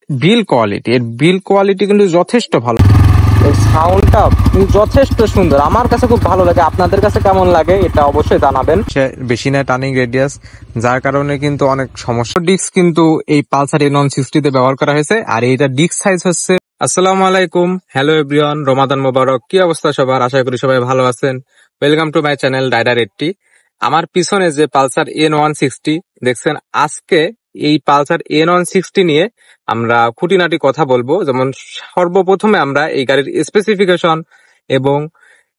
বিল quality কিন্তু যথেষ্ট ভালো। এর সাউন্ডটা যথেষ্ট সুন্দর, আমার কাছে খুব ভালো লাগে। আপনাদের কাছে কেমন লাগে এটা অবশ্যই জানাবেন। বেশি না টার্নিং রেডিয়াস, যার কারণে কিন্তু অনেক সমস্যা। ডিস্ক কিন্তু এই পালসার N160 তে ব্যবহার করা হয়েছে, আর এটা ডিস্ক সাইজ হচ্ছে। আসসালামু আলাইকুম, হ্যালো এভরিওয়ান, রমাদান মোবারক। কি অবস্থা সবার? আশা করি সবাই ভালো আছেন। Welcome to my channel Rider 80। আমার পিছনে যে পালসার N160 দেখছেন, আজকে এই পালসার N160 নিয়ে আমরা খুঁটিনাটি কথা বলবো। যেমন সর্বপ্রথমে আমরা এই গাড়ির স্পেসিফিকেশন এবং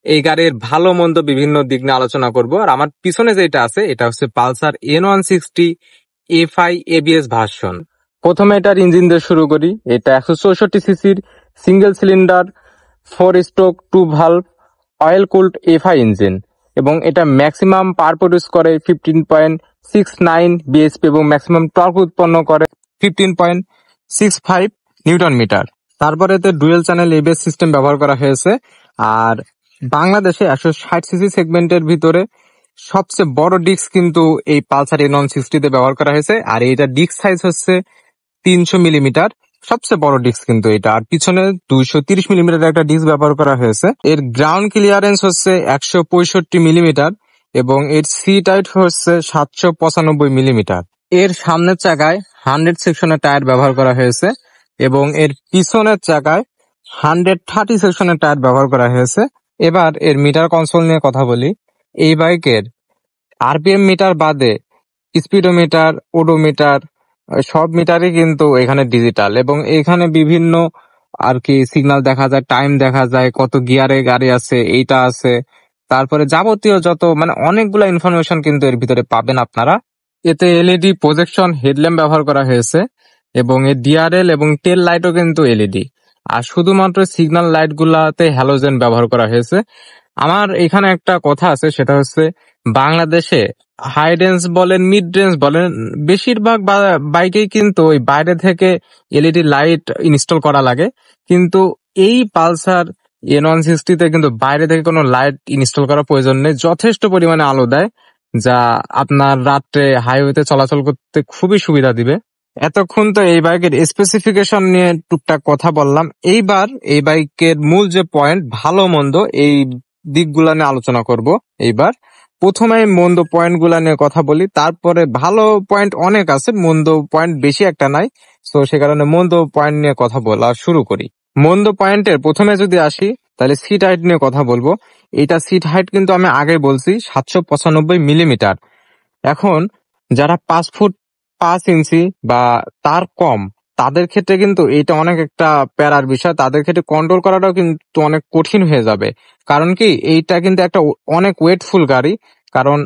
এই গাড়ির ভালো মন্দ বিভিন্ন দিক নিয়ে আলোচনা করব। আর আমার পিছনে যেটা আছে এটা হচ্ছে Pulsar N160 FI ABS version. প্রথমে এটার ইঞ্জিন দিয়ে শুরু করি। এটা 164 সিসির single cylinder 4 stroke 2 valve oil cooled FI engine, এবং এটা ম্যাক্সিমাম পাওয়ার প্রডিউস করে 15.69 বিএসপি এবং ম্যাক্সিমাম টর্ক উৎপন্ন করে 15.65 নিউটন মিটার। তারপরে এতে ডুয়েল চ্যানেল ABS সিস্টেম ব্যবহার করা হয়েছে। আর বাংলাদেশে 160 সিসি সেগমেন্টের ভিতরে সবচেয়ে বড় ডিস্ক কিন্তু এই পালসার N160 তে ব্যবহার করা হয়েছে। আর এটা ডিস্ক সাইজ হচ্ছে 300 মিলিমিটার, সবচেয়ে বড় ডিস্ক কিন্তু এটা। আর পিছনে 230 মিলিমিটার একটা ডিস্ক ব্যবহার করা হয়েছে। এর গ্রাউন্ড ক্লিয়ারেন্স হচ্ছে 165 মিলিমিটার এবং এর সিট হাইট হচ্ছে 795 মিলিমিটার। এর সামনের চাকায় 100 সেকশনের টায়ার ব্যবহার করা হয়েছে এবং এর পিছনের চাকায় 130 সেকশনের টায়ার ব্যবহার করা হয়েছে। এবার এর মিটার কনসোল নিয়ে কথা বলি। এই বাইকের আরপিএম মিটার বাদে স্পিডোমিটার, ওডোমিটার সব মিটারই কিন্তু এখানে ডিজিটাল, এবং এখানে বিভিন্ন আর কি সিগন্যাল দেখা যায়, টাইম দেখা যায়, কত গিয়ারে গাড়ি আছে এইটা আছে। তারপরে যাবতীয় যত মানে অনেকগুলো ইনফরমেশন কিন্তু এর ভিতরে পাবেন আপনারা। এতে এলইডি প্রজেকশন হেডল্যাম্প ব্যবহার করা হয়েছে এবং এর ডিআরএল এবং টেল লাইটও কিন্তু এলইডি। আর শুধুমাত্র সিগন্যাল লাইট গুলাতে হ্যালোজেন ব্যবহার করা হয়েছে। আমার এখানে একটা কথা আছে, সেটা হচ্ছে বাংলাদেশে হাই রেঞ্জ বলেন মিড রেঞ্জ বলেন বেশিরভাগ বাইকেই কিন্তু ওই বাইরে থেকে এলইডি লাইট ইনস্টল করা লাগে, কিন্তু এই পালসার N160 তে কিন্তু বাইরে থেকে কোনো লাইট ইনস্টল করার প্রয়োজন নেই। যথেষ্ট পরিমাণে আলো দেয়, যা আপনার রাত্রে হাইওয়েতে চলাচল করতে খুবই সুবিধা দিবে। এতক্ষণ তো এই বাইকের স্পেসিফিকেশন নিয়ে টুকটাক কথা বললাম। এইবার এই বাইকের মূল যে পয়েন্ট ভালো মন্দ, এই দিকগুলা নিয়ে আলোচনা করব। এইবার প্রথমে মন্দ পয়েন্ট গুলা নিয়ে কথা বলি, তারপরে ভালো পয়েন্ট অনেক আছে, মন্দ পয়েন্ট বেশি একটা নাই। তো সে কারণে মন্দ পয়েন্ট নিয়ে কথা বলা শুরু করি। মন্দ পয়েন্টের প্রথমে যদি আসি, তাহলে সিট হাইট নিয়ে কথা বলবো। এটা সিট হাইট কিন্তু আমি আগে বলছি 795 মিলিমিটার। এখন যারা 5 ফুট 5 ইঞ্চি বা তার কম, তাদের ক্ষেত্রে কিন্তু এটা অনেক একটা প্যারার বিষয়। তাদের ক্ষেত্রে কন্ট্রোল করাটাও কিন্তু অনেক কঠিন হয়ে যাবে। কারণ কি, এইটা কিন্তু একটা অনেক ওয়েটফুল গাড়ি। কারণ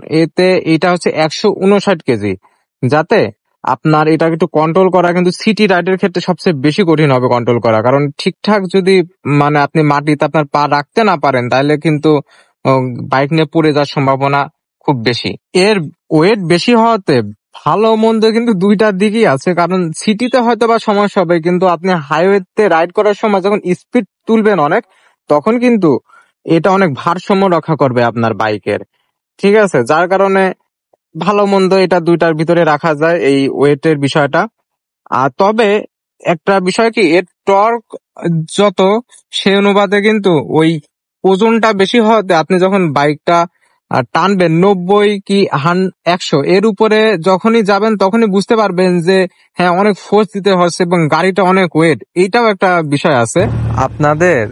এটা হচ্ছে 159 কেজি, যাতে আপনার এটা একটু কন্ট্রোল করা কিন্তু সিটি রাইডের ক্ষেত্রে সবচেয়ে বেশি কঠিন হবে কন্ট্রোল করা। কারণ ঠিকঠাক যদি মানে আপনি মাটিতে আপনার পা রাখতে না পারেন, তাহলে কিন্তু বাইক নিয়ে পড়ে যাওয়ার সম্ভাবনা খুব বেশি। এর ওয়েট বেশি হওয়াতে ভালো মন্দ কিন্তু দুইটার দিকই আছে। কারণ সিটিতে হয়তো বা সমস্যা হবে, কিন্তু আপনি হাইওয়েতে রাইড করার সময় যখন স্পিড তুলবেন অনেক, তখন কিন্তু এটা অনেক ভারসাম্য রক্ষা করবে আপনার বাইকের। ঠিক আছে, যার কারণে ভালো মন্দ এটা দুইটার ভিতরে রাখা যায় এই ওয়েটের বিষয়টা। আর তবে একটা বিষয় কি, এর টর্ক যত সে অনুপাতে কিন্তু ওই ওজনটা বেশি হওয়াতে আপনি যখন বাইকটা টানবেন 90 কি 100 এর উপরে যখনই যাবেন, তখনই বুঝতে পারবেন যে হ্যাঁ অনেক ফোর্স দিতে হচ্ছে এবং গাড়িটা অনেক ওয়েট। এইটাও একটা বিষয় আছে। আপনাদের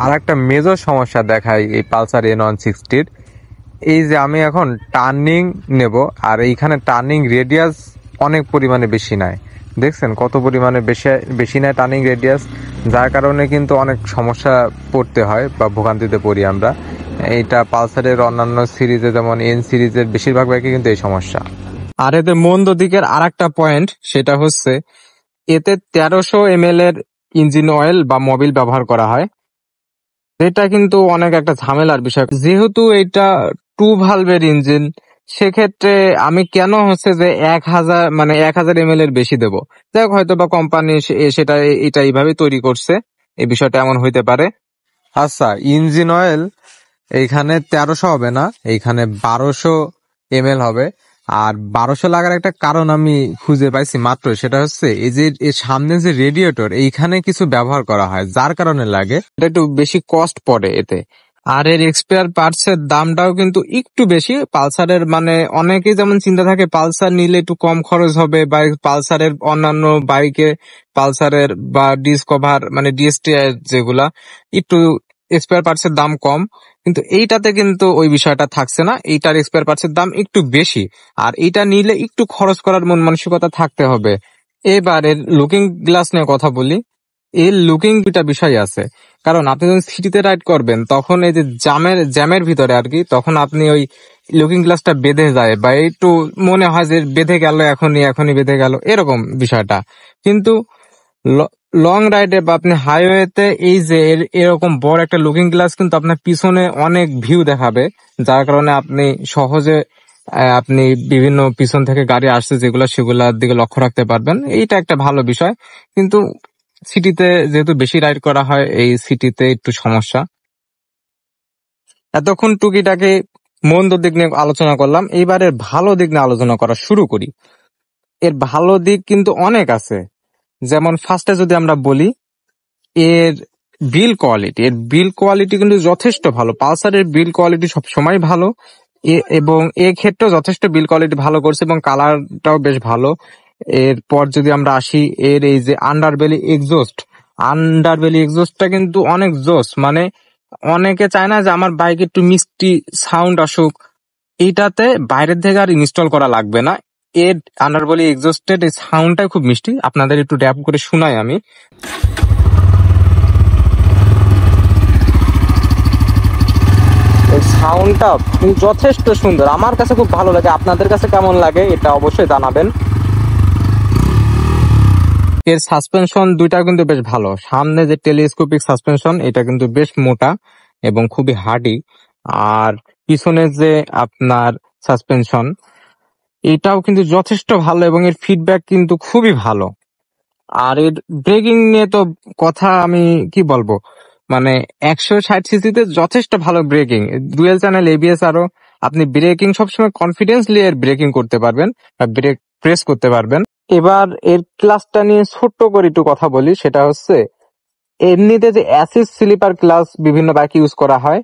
আর একটা মেজর সমস্যা দেখায় এই পালসার N160-র। এই যে আমি এখন টার্নিং নেব, আর এইখানে টার্নিং রেডিয়াস অনেক পরিমাণে বেশি নাই। দেখছেন কত পরিমাণে বেশি নেয় টার্নিং রেডিয়াস, যার কারণে কিন্তু অনেক সমস্যা পড়তে হয় বা ভোগান্তিতে পড়ি আমরা। এইটা পালসারের অন্যান্য সিরিজে যেমন N সিরিজের বেশিরভাগ বাইকে কিন্তু এই সমস্যা। আর এতে মন্দ দিকের আর একটা পয়েন্ট, সেটা হচ্ছে এতে 1300 ml এর ইঞ্জিন অয়েল বা মোবিল ব্যবহার করা হয়। এটা কিন্তু অনেক একটা ঝামেলার বিষয়, যেহেতু এটা 2 ভালভের ইঞ্জিন। সেক্ষেত্রে আমি কেন হচ্ছে যে 1000 ml এর বেশি দেবো। যাই হোক, হয়তো বা কোম্পানি সেটা এটা এইভাবে তৈরি করছে, এই বিষয়টা এমন হইতে পারে। আচ্ছা, ইঞ্জিন অয়েল এইখানে 1300 হবে না, এইখানে 1200 ml হবে। আর 1200 লাগার একটা কারণ আমি খুঁজে পাইছি মাত্র, সেটা হচ্ছে এই যে এর সামনে যে রেডিয়েটর এইখানে কিছু ব্যবহার করা হয়, যার কারণে লাগে এটা একটু বেশি কস্ট পড়ে এতে। আর এর এক্সপায়ার পার্টস এর দামটাও কিন্তু একটু বেশি পালসারের, মানে অনেকেই যেমন চিন্তা থাকে পালসার নিলে একটু কম খরচ হবে, বা পালসারের অন্যান্য বাইকে পালসারের বা ডিসকভার মানে ডিএসটিআই যেগুলা একটু এক্সপায়ার পার্টস এর দাম কম, কিন্তু এইটাতে কিন্তু ওই বিষয়টা থাকছে না, এইটার এক্সপায়ার পার্টস এর দাম একটু বেশি। আর এইটা নিলে একটু খরচ করার মন মানসিকতা থাকতে হবে। এবার এর লুকিং গ্লাস নিয়ে কথা বলি। এর লুকিং দুটা বিষয় আছে, কারণ আপনি যখন সিটিতে রাইড করবেন তখন এই যে জ্যামের ভিতরে আর কি, তখন আপনি ওই লুকিং গ্লাসটা বেঁধে যায় বা একটু মনে হয় যে বেঁধে গেল, এখনই বেঁধে গেল এরকম বিষয়টা। কিন্তু লং রাইডে বা আপনি হাইওয়েতে এই যে এরকম বড় একটা লুকিং গ্লাস কিন্তু আপনার পিছনে অনেক ভিউ দেখাবে, যার কারণে আপনি সহজে আপনি বিভিন্ন পিছন থেকে গাড়ি আসছে যেগুলো সেগুলোর দিকে লক্ষ্য রাখতে পারবেন, এইটা একটা ভালো বিষয়। কিন্তু সিটিতে যেহেতু বেশি রাইড করা হয়, এই সিটিতে একটু সমস্যা। এতক্ষণ টুকিটাকে মন্দ দিক নিয়ে আলোচনা করলাম, এইবারের ভালো দিক নিয়ে আলোচনা করা শুরু করি। এর ভালো দিক কিন্তু অনেক আছে। যেমন ফার্স্টে যদি আমরা বলি, এর বিল কোয়ালিটি কিন্তু যথেষ্ট ভালো। পালসারের বিল কোয়ালিটি সবসময় ভালো, এবং ক্ষেত্রে যথেষ্ট বিল কোয়ালিটি ভালো করছে, এবং কালারটাও বেশ ভালো। এরপর যদি আমরা আসি, এর এই যে আন্ডারবেলি এক্সজস্টটা কিন্তু অনেক জোস। মানে অনেকে চায় না যে আমার বাইকে একটু মিষ্টি সাউন্ড আসুক, এইটাতে বাইরের থেকে আর ইনস্টল করা লাগবে না। এর আন্ডারবেলি এক্সজস্টের এই সাউন্ডটাই খুব মিষ্টি, আপনাদের একটু ড্যাপ করে শোনাই আমি। সাউন্ডটা যথেষ্ট সুন্দর, আমার কাছে খুব ভালো লাগে। আপনাদের কাছে কেমন লাগে এটা অবশ্যই জানাবেন। এর সাসপেনশন দুইটা কিন্তু বেশ ভালো। সামনে যে টেলিস্কোপিক সাসপেনশন, এটা কিন্তু বেশ মোটা এবং খুবই হার্ডি। আর পিছনে যে আপনার সাসপেনশন, এটাও কিন্তু যথেষ্ট ভালো এবং এর ফিডব্যাক কিন্তু খুবই ভালো। আর এর ব্রেকিং নিয়ে তো কথা আমি কি বলবো, মানে 160 সিসিতে যথেষ্ট ভালো ব্রেকিং, ডুয়েল চ্যানেল এবিএস, আরো আপনি ব্রেকিং সবসময় কনফিডেন্সলি এর ব্রেকিং করতে পারবেন বা ব্রেক প্রেস করতে পারবেন। এবার এর ক্লাসটা নিয়ে ছোট্ট করে একটু কথা বলি, সেটা হচ্ছে এমনিতে যে অ্যাসিস স্লিপার ক্লাস বিভিন্ন বাইকে ইউজ করা হয়,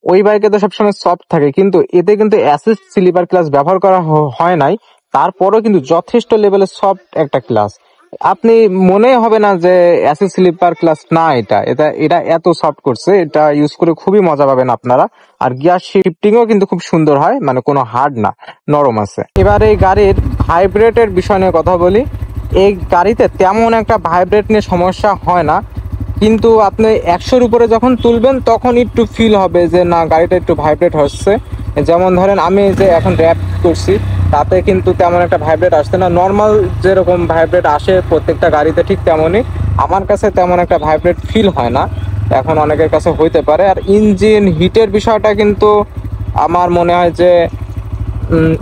ওই বাইকে তো সবসময় সফট থাকে, কিন্তু এতে কিন্তু অ্যাসিস স্লিপার ক্লাস ব্যবহার করা হয় নাই, তারপরেও কিন্তু যথেষ্ট লেভেলের সফট একটা ক্লাস। আপনি মনে হবে না যে অ্যাসিস স্লিপার ক্লাস না, এটা এত সফট করছে, এটা ইউজ করে খুবই মজা পাবেন আপনারা। আর গিয়ার শিফটিংও কিন্তু খুব সুন্দর হয়, মানে কোনো হার্ড না, নরম আছে। এবার এই গাড়ির ভাইব্রেটের বিষয় নিয়ে কথা বলি। এই গাড়িতে তেমন একটা ভাইব্রেট নিয়ে সমস্যা হয় না, কিন্তু আপনি 100-র উপরে যখন তুলবেন তখন একটু ফিল হবে যে না গাড়িটা একটু ভাইব্রেট হচ্ছে। যেমন ধরেন আমি যে এখন র্যাপ করছি, তাতে কিন্তু তেমন একটা ভাইব্রেট আসছে না। নর্মাল যেরকম ভাইব্রেট আসে প্রত্যেকটা গাড়িতে, ঠিক তেমনই আমার কাছে তেমন একটা ভাইব্রেট ফিল হয় না। এখন অনেকের কাছে হইতে পারে। আর ইঞ্জিন হিটের বিষয়টা কিন্তু আমার মনে হয় যে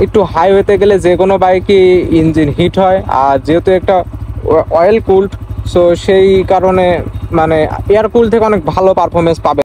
একটু হাইওয়েতে গেলে যে কোনো বাইকই ইঞ্জিন হিট হয়। আর যেহেতু একটা অয়েল কুলড, সো সেই কারণে মানে এয়ার কুল থেকে অনেক ভালো পারফরমেন্স পাবে।